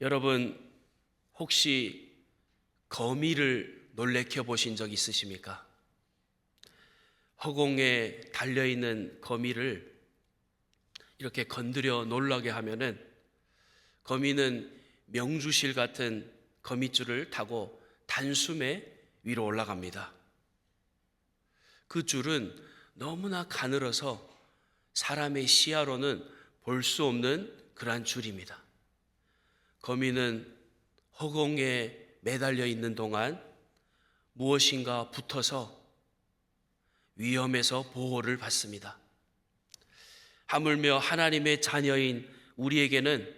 여러분, 혹시 거미를 놀래켜 보신 적 있으십니까? 허공에 달려있는 거미를 이렇게 건드려 놀라게 하면은 거미는 명주실 같은 거미줄을 타고 단숨에 위로 올라갑니다. 그 줄은 너무나 가늘어서 사람의 시야로는 볼 수 없는 그러한 줄입니다. 거미는 허공에 매달려 있는 동안 무엇인가 붙어서 위험에서 보호를 받습니다. 하물며 하나님의 자녀인 우리에게는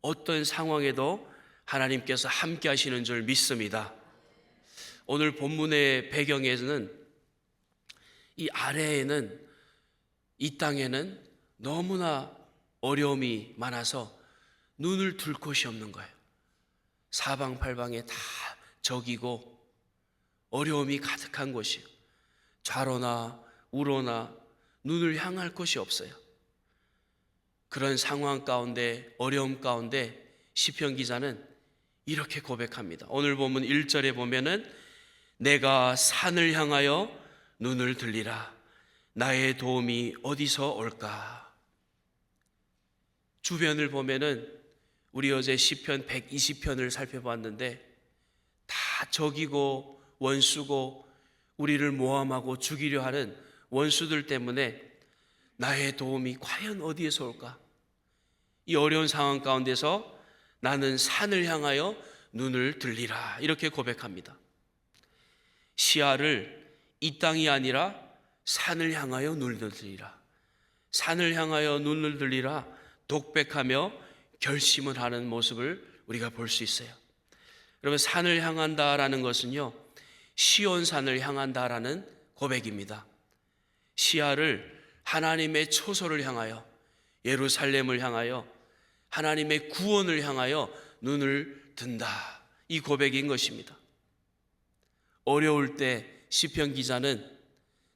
어떤 상황에도 하나님께서 함께 하시는 줄 믿습니다. 오늘 본문의 배경에는 이 아래에는, 이 땅에는 너무나 어려움이 많아서 눈을 둘 곳이 없는 거예요. 사방팔방에 다 적이고 어려움이 가득한 곳이에요. 좌로나 우로나 눈을 향할 곳이 없어요. 그런 상황 가운데, 어려움 가운데 시편 기자는 이렇게 고백합니다. 오늘 본문 1절에 보면은 내가 산을 향하여 눈을 들리라. 나의 도움이 어디서 올까? 주변을 보면은 우리 어제 시편 120편을 살펴봤는데 다 적이고 원수고 우리를 모함하고 죽이려 하는 원수들 때문에 나의 도움이 과연 어디에서 올까? 이 어려운 상황 가운데서 나는 산을 향하여 눈을 들리라, 이렇게 고백합니다. 시야를 이 땅이 아니라 산을 향하여 눈을 들리라, 산을 향하여 눈을 들리라 독백하며 결심을 하는 모습을 우리가 볼 수 있어요. 여러분, 산을 향한다라는 것은요, 시온산을 향한다라는 고백입니다. 시야를 하나님의 초소를 향하여, 예루살렘을 향하여, 하나님의 구원을 향하여 눈을 든다, 이 고백인 것입니다. 어려울 때 시편 기자는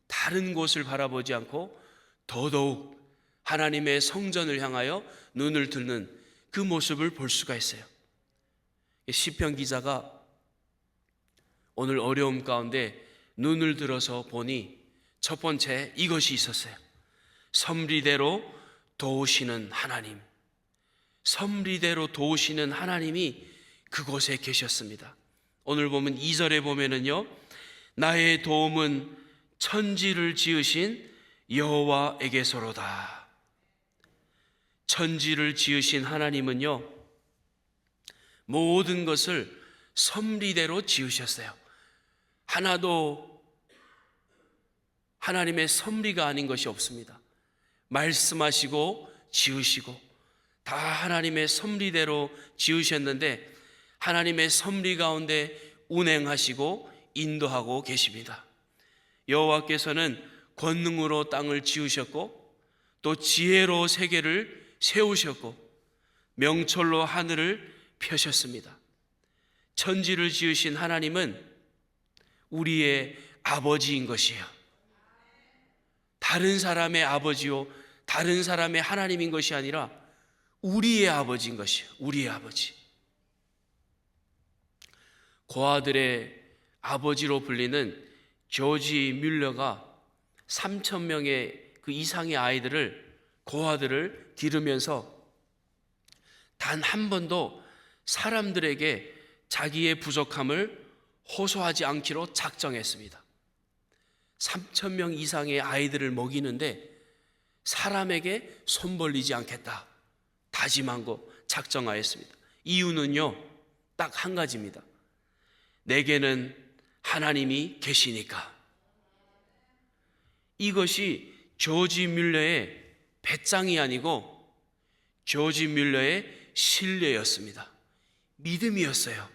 다른 곳을 바라보지 않고 더더욱 하나님의 성전을 향하여 눈을 드는 그 모습을 볼 수가 있어요. 시편 기자가 오늘 어려움 가운데 눈을 들어서 보니 첫 번째 이것이 있었어요. 섭리대로 도우시는 하나님, 섭리대로 도우시는 하나님이 그곳에 계셨습니다. 오늘 보면 2절에 보면은요, 나의 도움은 천지를 지으신 여호와에게서로다. 천지를 지으신 하나님은요, 모든 것을 섭리대로 지으셨어요. 하나도 하나님의 섭리가 아닌 것이 없습니다. 말씀하시고 지으시고 다 하나님의 섭리대로 지으셨는데 하나님의 섭리 가운데 운행하시고 인도하고 계십니다. 여호와께서는 권능으로 땅을 지으셨고 또 지혜로 세계를 세우셨고 명철로 하늘을 펴셨습니다. 천지를 지으신 하나님은 우리의 아버지인 것이에요. 다른 사람의 아버지요, 다른 사람의 하나님인 것이 아니라 우리의 아버지인 것이에요. 우리의 아버지. 고아들의 아버지로 불리는 조지 뮬러가 3,000명의 그 이상의 아이들을, 고아들을 기르면서 단 한 번도 사람들에게 자기의 부족함을 호소하지 않기로 작정했습니다. 3,000명 이상의 아이들을 먹이는데 사람에게 손 벌리지 않겠다 다짐하고 작정하였습니다. 이유는요, 딱 한 가지입니다. 내게는 하나님이 계시니까. 이것이 조지 뮬러의 배짱이 아니고 조지 뮬러의 신뢰였습니다. 믿음이었어요.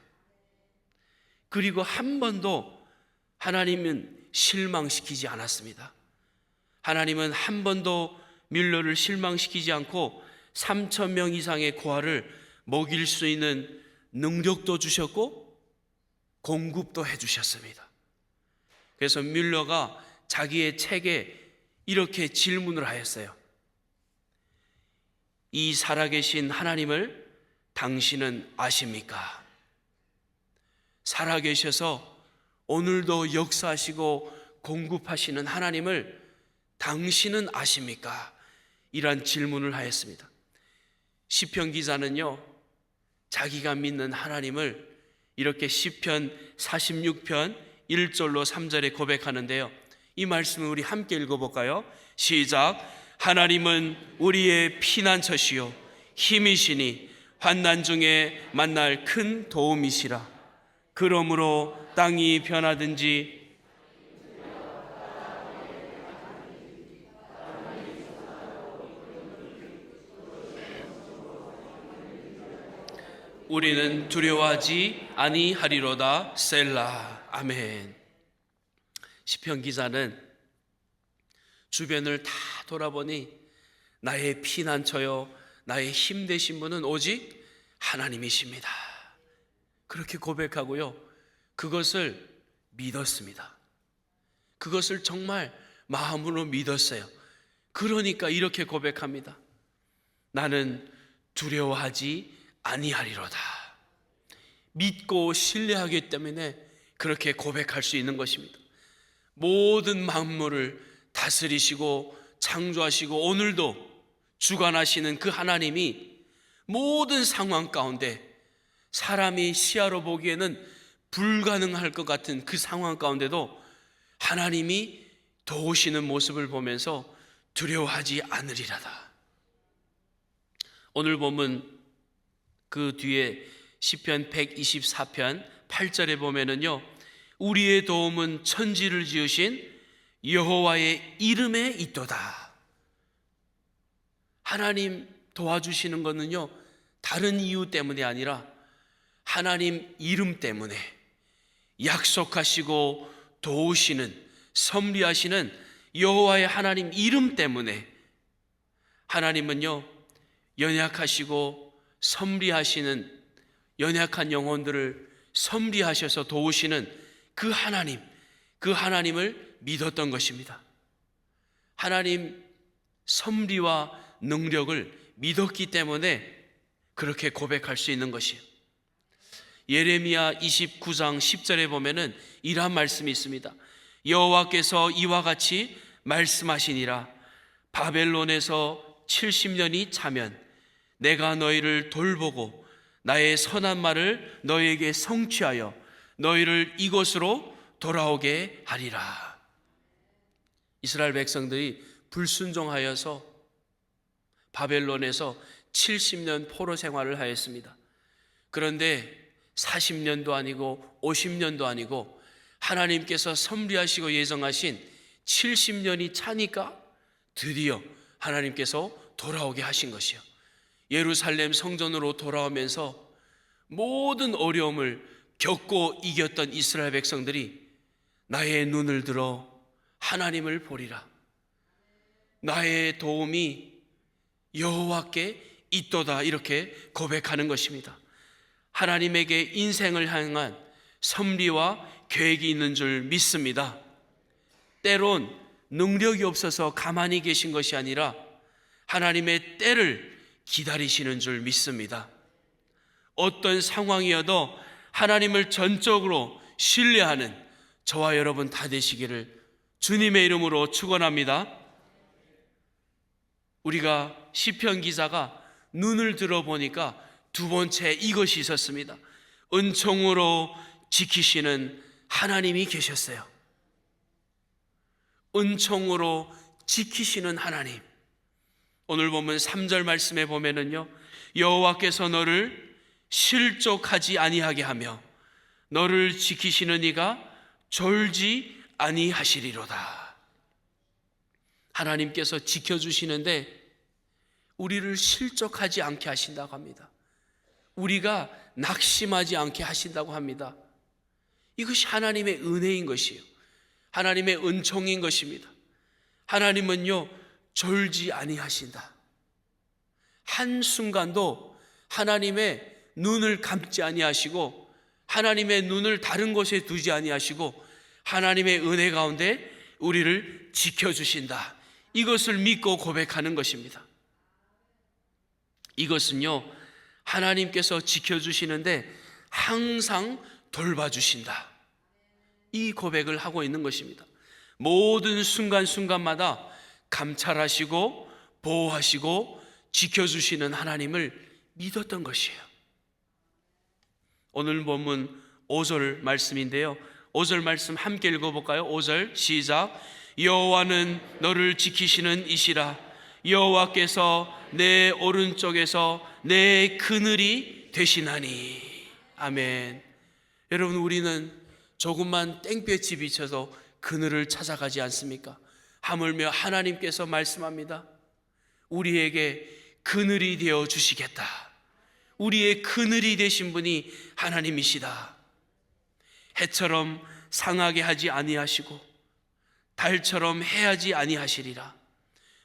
그리고 한 번도 하나님은 실망시키지 않았습니다. 하나님은 한 번도 뮬러를 실망시키지 않고 3,000명 이상의 고아를 먹일 수 있는 능력도 주셨고 공급도 해주셨습니다. 그래서 뮬러가 자기의 책에 이렇게 질문을 하였어요. 이 살아계신 하나님을 당신은 아십니까? 살아계셔서 오늘도 역사하시고 공급하시는 하나님을 당신은 아십니까? 이란 질문을 하였습니다. 시편 기자는요, 자기가 믿는 하나님을 이렇게 시편 46편 1절로 3절에 고백하는데요, 이 말씀을 우리 함께 읽어볼까요? 시작. 하나님은 우리의 피난처시요 힘이시니 환난 중에 만날 큰 도움이시라. 그러므로 땅이 변하든지 우리는 두려워하지 아니하리로다. 셀라. 아멘. 시편 기자는 주변을 다 돌아보니 나의 피난처요 나의 힘 되신 분은 오직 하나님이십니다. 그렇게 고백하고요, 그것을 믿었습니다. 그것을 정말 마음으로 믿었어요. 그러니까 이렇게 고백합니다. 나는 두려워하지 아니하리로다. 믿고 신뢰하기 때문에 그렇게 고백할 수 있는 것입니다. 모든 만물을 다스리시고 창조하시고 오늘도 주관하시는 그 하나님이 모든 상황 가운데 사람이 시야로 보기에는 불가능할 것 같은 그 상황 가운데도 하나님이 도우시는 모습을 보면서 두려워하지 않으리라다. 오늘 보면 그 뒤에 시편 124편 8절에 보면은요, 우리의 도움은 천지를 지으신 여호와의 이름에 있도다. 하나님 도와주시는 것은요, 다른 이유 때문이 아니라 하나님 이름 때문에, 약속하시고 도우시는 섭리하시는 여호와의 하나님 이름 때문에. 하나님은요, 연약하시고 섭리하시는 연약한 영혼들을 섭리하셔서 도우시는 그 하나님을 믿었던 것입니다. 하나님 섭리와 능력을 믿었기 때문에 그렇게 고백할 수 있는 것이에요. 예레미야 29장 10절에 보면은 이러한 말씀이 있습니다. 여호와께서 이와 같이 말씀하시니라. 바벨론에서 70년이 차면 내가 너희를 돌보고 나의 선한 말을 너희에게 성취하여 너희를 이곳으로 돌아오게 하리라. 이스라엘 백성들이 불순종하여서 바벨론에서 70년 포로 생활을 하였습니다. 그런데 40년도 아니고 50년도 아니고 하나님께서 섭리하시고 예정하신 70년이 차니까 드디어 하나님께서 돌아오게 하신 것이요, 예루살렘 성전으로 돌아오면서 모든 어려움을 겪고 이겼던 이스라엘 백성들이 나의 눈을 들어 하나님을 보리라. 나의 도움이 여호와께 있도다. 이렇게 고백하는 것입니다. 하나님에게 인생을 향한 섭리와 계획이 있는 줄 믿습니다. 때론 능력이 없어서 가만히 계신 것이 아니라 하나님의 때를 기다리시는 줄 믿습니다. 어떤 상황이어도 하나님을 전적으로 신뢰하는 저와 여러분 다 되시기를 주님의 이름으로 축원합니다. 우리가 시편 기자가 눈을 들어보니까 두 번째 이것이 있었습니다. 은총으로 지키시는 하나님이 계셨어요. 은총으로 지키시는 하나님. 오늘 보면 3절 말씀에 보면은요, 여호와께서 너를 실족하지 아니하게 하며 너를 지키시는 이가 졸지 아니하시리로다. 하나님께서 지켜주시는데 우리를 실족하지 않게 하신다고 합니다. 우리가 낙심하지 않게 하신다고 합니다. 이것이 하나님의 은혜인 것이에요. 하나님의 은총인 것입니다. 하나님은요, 졸지 아니하신다. 한순간도 하나님의 눈을 감지 아니하시고 하나님의 눈을 다른 곳에 두지 아니하시고 하나님의 은혜 가운데 우리를 지켜주신다. 이것을 믿고 고백하는 것입니다. 이것은요, 하나님께서 지켜주시는데 항상 돌봐주신다. 이 고백을 하고 있는 것입니다. 모든 순간순간마다 감찰하시고 보호하시고 지켜주시는 하나님을 믿었던 것이에요. 오늘 본문 5절 말씀인데요, 5절 말씀 함께 읽어볼까요? 5절 시작. 여호와는 너를 지키시는 이시라. 여호와께서 내 오른쪽에서 내 그늘이 되시나니. 아멘. 여러분, 우리는 조금만 땡볕이 비쳐서 그늘을 찾아가지 않습니까? 하물며 하나님께서 말씀합니다. 우리에게 그늘이 되어 주시겠다. 우리의 그늘이 되신 분이 하나님이시다. 해처럼 상하게 하지 아니하시고 달처럼 해하지 아니하시리라.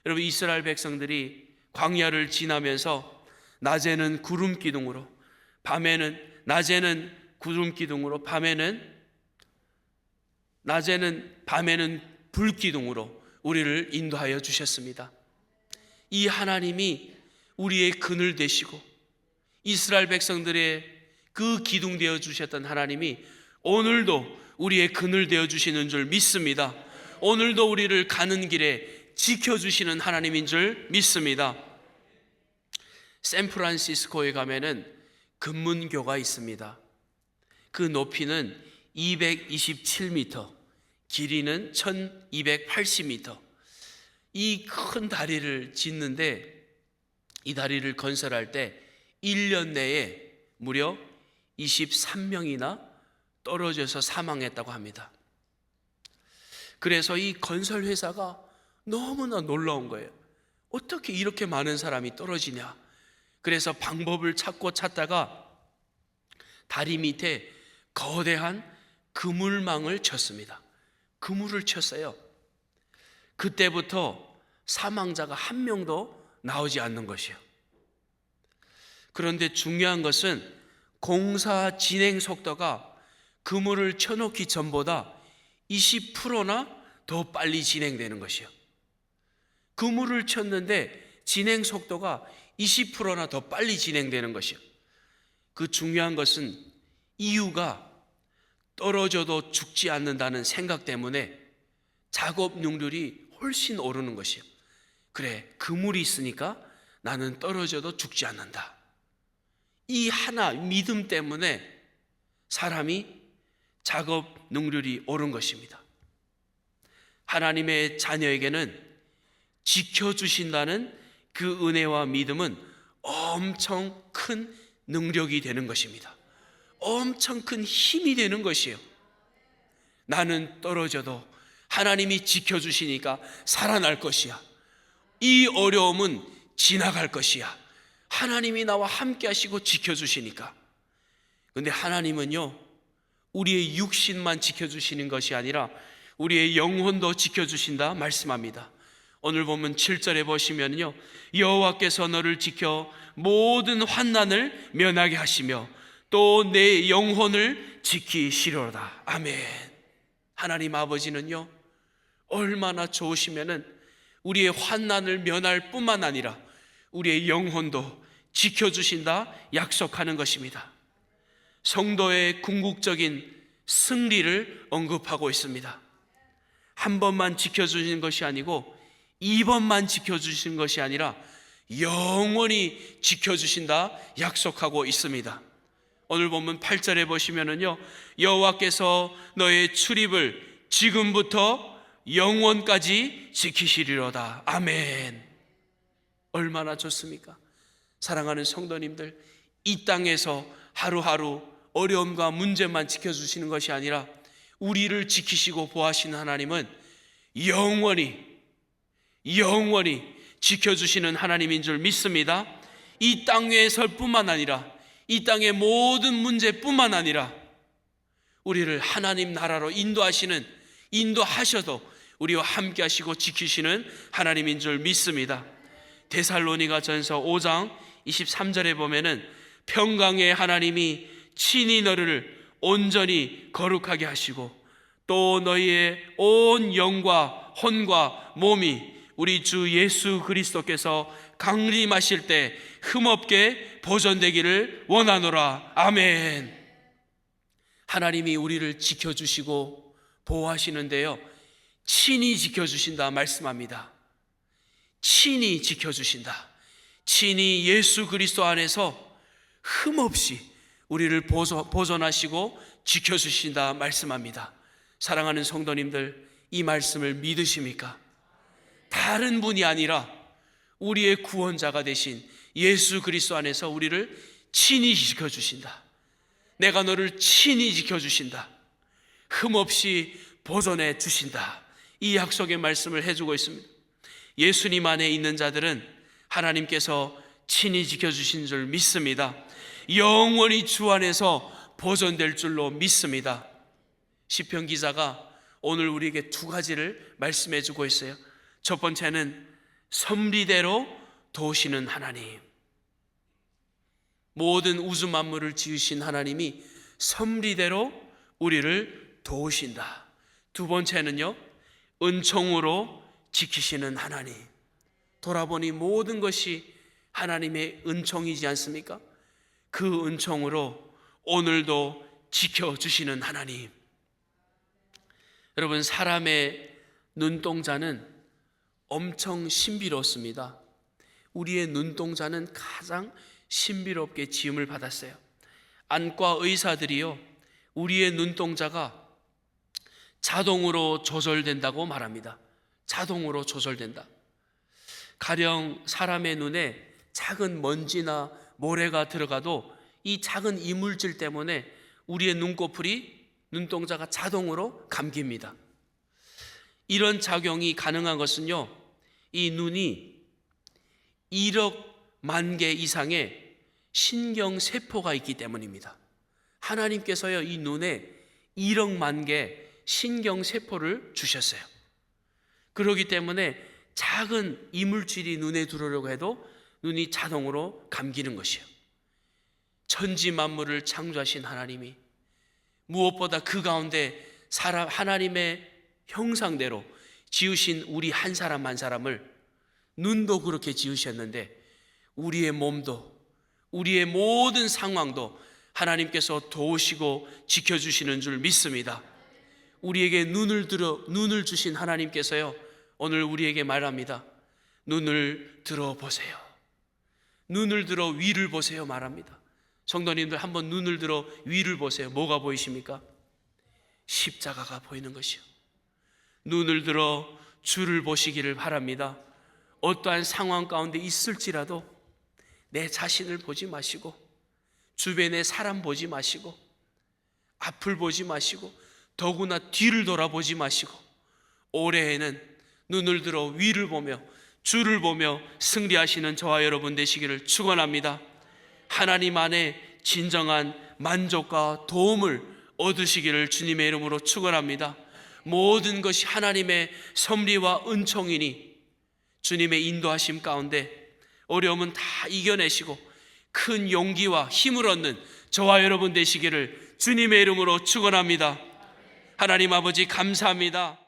여러분, 이스라엘 백성들이 광야를 지나면서 낮에는 구름 기둥으로, 낮에는 구름 기둥으로, 밤에는 불 기둥으로 우리를 인도하여 주셨습니다. 이 하나님이 우리의 그늘 되시고 이스라엘 백성들의 그 기둥 되어 주셨던 하나님이 오늘도 우리의 그늘 되어 주시는 줄 믿습니다. 오늘도 우리를 가는 길에 지켜주시는 하나님인 줄 믿습니다. 샌프란시스코에 가면은 금문교가 있습니다. 그 높이는 227m, 길이는 1280m. 이 큰 다리를 짓는데, 이 다리를 건설할 때 1년 내에 무려 23명이나 떨어져서 사망했다고 합니다. 그래서 이 건설 회사가 너무나 놀라운 거예요. 어떻게 이렇게 많은 사람이 떨어지냐. 그래서 방법을 찾다가 다리 밑에 거대한 그물망을 쳤습니다. 그물을 쳤어요. 그때부터 사망자가 한 명도 나오지 않는 것이요. 그런데 중요한 것은 공사 진행 속도가 그물을 쳐놓기 전보다 20%나 더 빨리 진행되는 것이요. 그물을 쳤는데 진행 속도가 20%나 더 빨리 진행되는 것이요. 그 중요한 것은 이유가 떨어져도 죽지 않는다는 생각 때문에 작업 능률이 훨씬 오르는 것이요. 그래, 그물이 있으니까 나는 떨어져도 죽지 않는다. 이 하나 믿음 때문에 사람이 작업 능률이 오른 것입니다. 하나님의 자녀에게는 지켜주신다는 그 은혜와 믿음은 엄청 큰 능력이 되는 것입니다. 엄청 큰 힘이 되는 것이에요. 나는 떨어져도 하나님이 지켜주시니까 살아날 것이야. 이 어려움은 지나갈 것이야. 하나님이 나와 함께 하시고 지켜주시니까. 그런데 하나님은요, 우리의 육신만 지켜주시는 것이 아니라 우리의 영혼도 지켜주신다 말씀합니다. 오늘 보면 7절에 보시면요, 여호와께서 너를 지켜 모든 환난을 면하게 하시며 또 내 영혼을 지키시려다. 아멘. 하나님 아버지는요, 얼마나 좋으시면은 우리의 환난을 면할 뿐만 아니라 우리의 영혼도 지켜주신다 약속하는 것입니다. 성도의 궁극적인 승리를 언급하고 있습니다. 한 번만 지켜주시는 것이 아니고 2번만 지켜주시는 것이 아니라 영원히 지켜주신다 약속하고 있습니다. 오늘 본문 8절에 보시면은요, 여호와께서 너의 출입을 지금부터 영원까지 지키시리로다. 아멘. 얼마나 좋습니까? 사랑하는 성도님들, 이 땅에서 하루하루 어려움과 문제만 지켜주시는 것이 아니라 우리를 지키시고 보호하시는 하나님은 영원히 지켜주시는 하나님인 줄 믿습니다. 이 땅 위에 설 뿐만 아니라 이 땅의 모든 문제뿐만 아니라 우리를 하나님 나라로 인도하셔도 우리와 함께 하시고 지키시는 하나님인 줄 믿습니다. 데살로니가 전서 5장 23절에 보면은 평강의 하나님이 친히 너를 온전히 거룩하게 하시고 또 너희의 온 영과 혼과 몸이 우리 주 예수 그리스도께서 강림하실 때 흠없게 보존되기를 원하노라. 아멘. 하나님이 우리를 지켜주시고 보호하시는데요, 친히 지켜주신다 말씀합니다. 친히 지켜주신다. 친히 예수 그리스도 안에서 흠없이 우리를 보존하시고 지켜주신다 말씀합니다. 사랑하는 성도님들, 이 말씀을 믿으십니까? 다른 분이 아니라 우리의 구원자가 되신 예수 그리스도 안에서 우리를 친히 지켜주신다. 내가 너를 친히 지켜주신다. 흠없이 보존해 주신다. 이 약속의 말씀을 해주고 있습니다. 예수님 안에 있는 자들은 하나님께서 친히 지켜주신 줄 믿습니다. 영원히 주 안에서 보존될 줄로 믿습니다. 시편 기자가 오늘 우리에게 두 가지를 말씀해 주고 있어요. 첫 번째는 섭리대로 도우시는 하나님. 모든 우주 만물을 지으신 하나님이 섭리대로 우리를 도우신다. 두 번째는요, 은총으로 지키시는 하나님. 돌아보니 모든 것이 하나님의 은총이지 않습니까? 그 은총으로 오늘도 지켜주시는 하나님. 여러분, 사람의 눈동자는 엄청 신비롭습니다. 우리의 눈동자는 가장 신비롭게 지음을 받았어요. 안과 의사들이요, 우리의 눈동자가 자동으로 조절된다고 말합니다. 자동으로 조절된다. 가령 사람의 눈에 작은 먼지나 모래가 들어가도 이 작은 이물질 때문에 우리의 눈꺼풀이, 눈동자가 자동으로 감깁니다. 이런 작용이 가능한 것은요, 이 눈이 1억 만 개 이상의 신경세포가 있기 때문입니다. 하나님께서요, 이 눈에 1억 만 개 신경세포를 주셨어요. 그렇기 때문에 작은 이물질이 눈에 들어오려고 해도 눈이 자동으로 감기는 것이에요. 천지 만물을 창조하신 하나님이 무엇보다 그 가운데 하나님의 형상대로 지으신 우리 한 사람 한 사람을, 눈도 그렇게 지으셨는데 우리의 몸도, 우리의 모든 상황도 하나님께서 도우시고 지켜주시는 줄 믿습니다. 우리에게 눈을 주신 하나님께서요, 오늘 우리에게 말합니다. 눈을 들어보세요. 눈을 들어 위를 보세요 말합니다. 성도님들, 한번 눈을 들어 위를 보세요. 뭐가 보이십니까? 십자가가 보이는 것이요. 눈을 들어 주를 보시기를 바랍니다. 어떠한 상황 가운데 있을지라도 내 자신을 보지 마시고, 주변의 사람 보지 마시고, 앞을 보지 마시고, 더구나 뒤를 돌아보지 마시고, 올해에는 눈을 들어 위를 보며 주를 보며 승리하시는 저와 여러분 되시기를 축원합니다. 하나님 안에 진정한 만족과 도움을 얻으시기를 주님의 이름으로 축원합니다. 모든 것이 하나님의 섭리와 은총이니 주님의 인도하심 가운데 어려움은 다 이겨내시고 큰 용기와 힘을 얻는 저와 여러분 되시기를 주님의 이름으로 축원합니다. 하나님 아버지, 감사합니다.